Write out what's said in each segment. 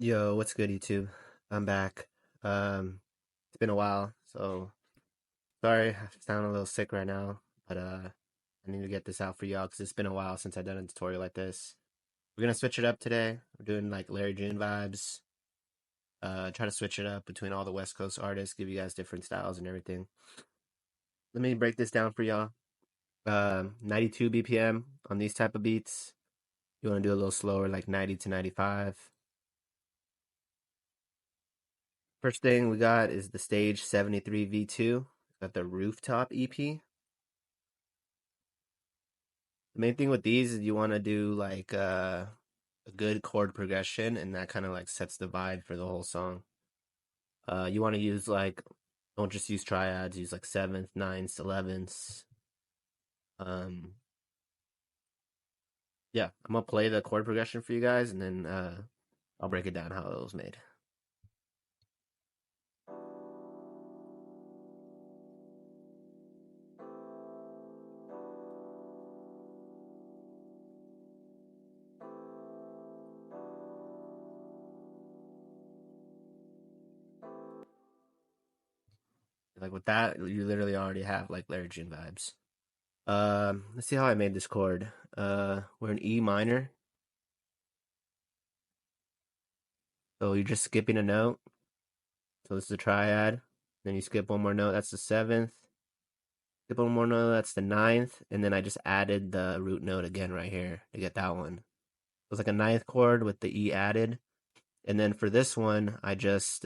Yo, what's good, YouTube? I'm back. It's been a while, so sorry, I sound a little sick right now, but I need to get this out for y'all because it's been a while since I've done a tutorial like this. We're gonna switch it up today. We're doing like Larry June vibes. Try to switch it up between all the West Coast artists, give you guys different styles and everything. Let me break this down for y'all. 92 BPM on these type of beats. You want to do a little slower, like 90 to 95. First thing we got is the Stage 73 V2. Got the Rooftop EP. The main thing with these is you want to do like a good chord progression, and that kind of like sets the vibe for the whole song. You want to use like, don't just use triads, use like seventh, ninths, elevenths. Um, yeah, I'm gonna play the chord progression for you guys, and then I'll break it down how it was made. Like with that, you literally already have like Larry June vibes. Let's see how I made this chord. We're in E minor, so you're just skipping a note. So this is a triad. Then you skip one more note, that's the seventh. Skip one more note, that's the ninth. And then I just added the root note again right here to get that one. So it's like a ninth chord with the E added. And then for this one, I just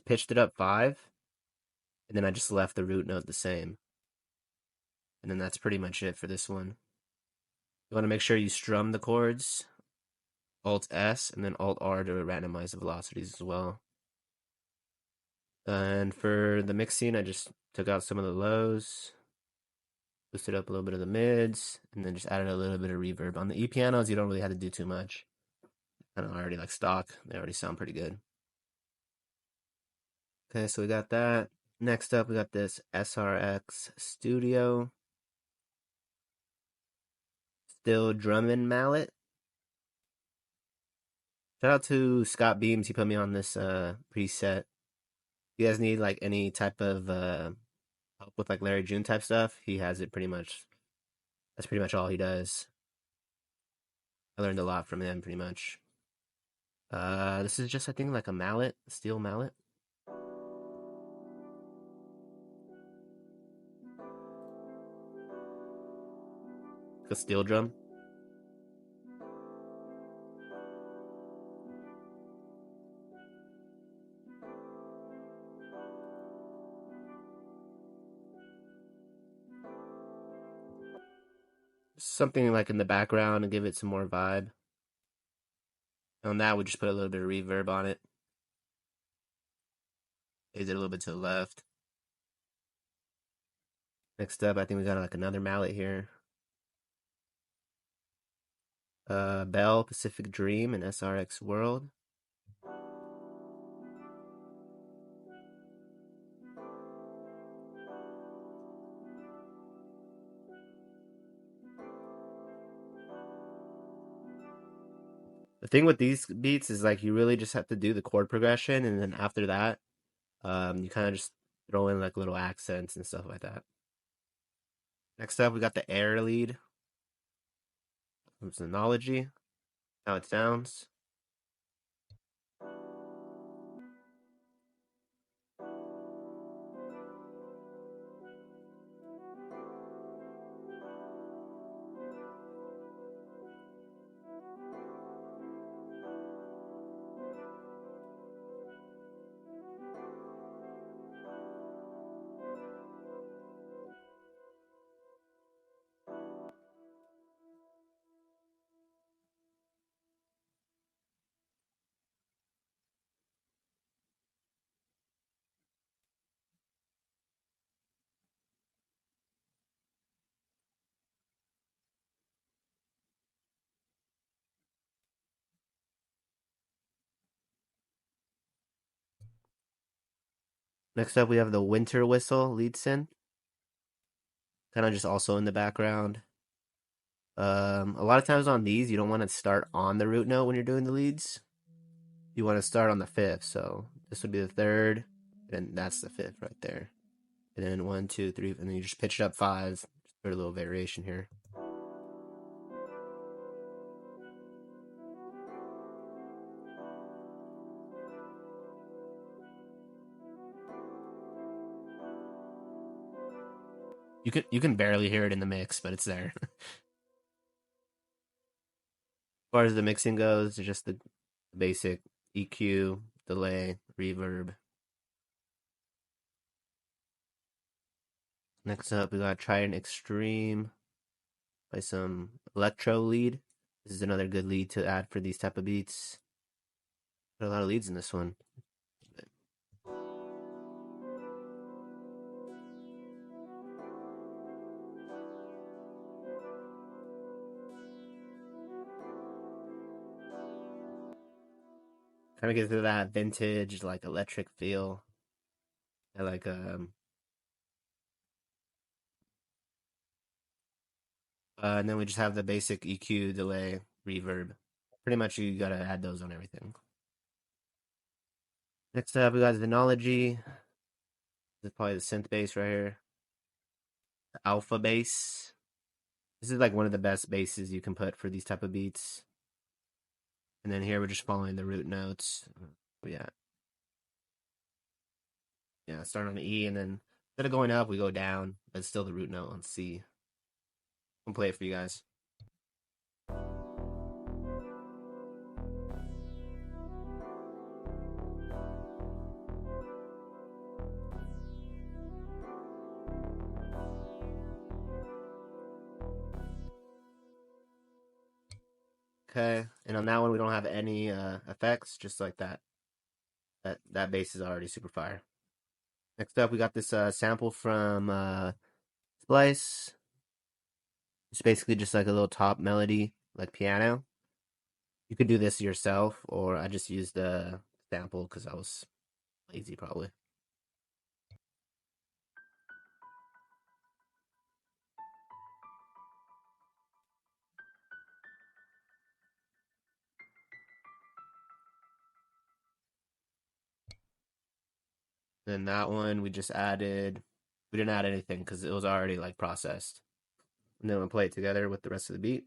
pitched it up 5, and then I just left the root note the same. And then that's pretty much it for this one. You want to make sure you strum the chords, Alt S, and then Alt R to randomize the velocities as well. And for the mixing, I just took out some of the lows, boosted up a little bit of the mids, and then just added a little bit of reverb. On the E pianos, you don't really have to do too much. Kind of already like stock. They already sound pretty good. Okay, so we got that. Next up, we got this SRX Studio Still Drumming Mallet. Shout out to Scott Beams. He put me on this preset. If you guys need like any type of help with like Larry June type stuff, he has it pretty much. That's pretty much all he does. I learned a lot from him pretty much. This is just I think like a mallet, a steel mallet. A steel drum. Something like in the background and give it some more vibe. On that, we just put a little bit of reverb on it. Raise it a little bit to the left. Next up, I think we got like another mallet here. Bell, Pacific Dream, and SRX World. The thing with these beats is like you really just have to do the chord progression, and then after that, you kind of just throw in like little accents and stuff like that. Next up, we got the air lead from Synology. How it sounds. Next up, we have the Winter Whistle lead synth, kind of just also in the background. A lot of times on these, you don't want to start on the root note when you're doing the leads. You want to start on the fifth. So this would be the third, and that's the fifth right there. And then 1, 2, 3, and then you just pitch it up 5. Just put a little variation here. You can barely hear it in the mix, but it's there. As far as the mixing goes, it's just the basic EQ, delay, reverb. Next up, we got Trident Extreme by some electro lead. This is another good lead to add for these type of beats. Got a lot of leads in this one. Kind of gives it that vintage, like electric feel. I like and then we just have the basic EQ, delay, reverb. Pretty much you gotta add those on everything. Next up, we got Xenology. This is probably the synth bass right here. The alpha bass. This is like one of the best basses you can put for these type of beats. And then here we're just following the root notes. Yeah. Yeah, starting on the E, and then instead of going up, we go down, but it's still the root note on C. I'll play it for you guys. Okay, and on that one we don't have any effects, just like that. That bass is already super fire. Next up, we got this sample from Splice. It's basically just like a little top melody, like piano. You could do this yourself, or I just used the sample because I was lazy, probably. Then that one we just added. We didn't add anything because it was already like processed. And then we'll play it together with the rest of the beat.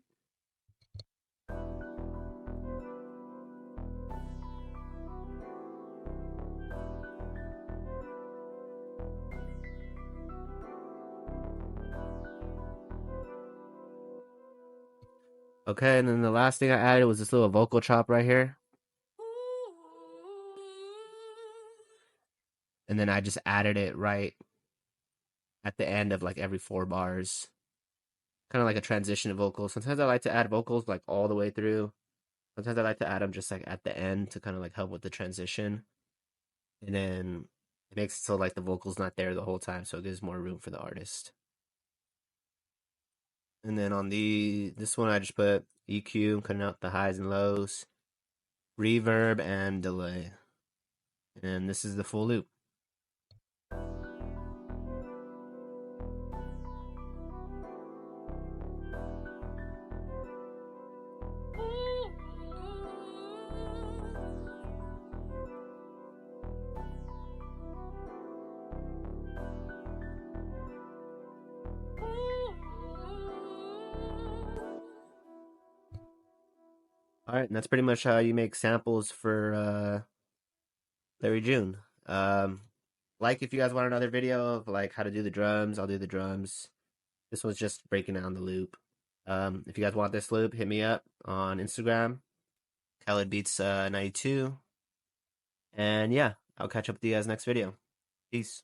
Okay, and then the last thing I added was this little vocal chop right here. And then I just added it right at the end of like every 4 bars. Kind of like a transition of vocals. Sometimes I like to add vocals like all the way through. Sometimes I like to add them just like at the end to kind of like help with the transition. And then it makes it so like the vocal's not there the whole time, so it gives more room for the artist. And then on this one I just put EQ, cutting out the highs and lows, reverb, and delay. And this is the full loop. All right, and that's pretty much how you make samples for Larry June. Like if you guys want another video of like how to do the drums, I'll do the drums. This was just breaking down the loop. If you guys want this loop, hit me up on Instagram, khaledbeats 92. And yeah, I'll catch up with you guys next video. Peace.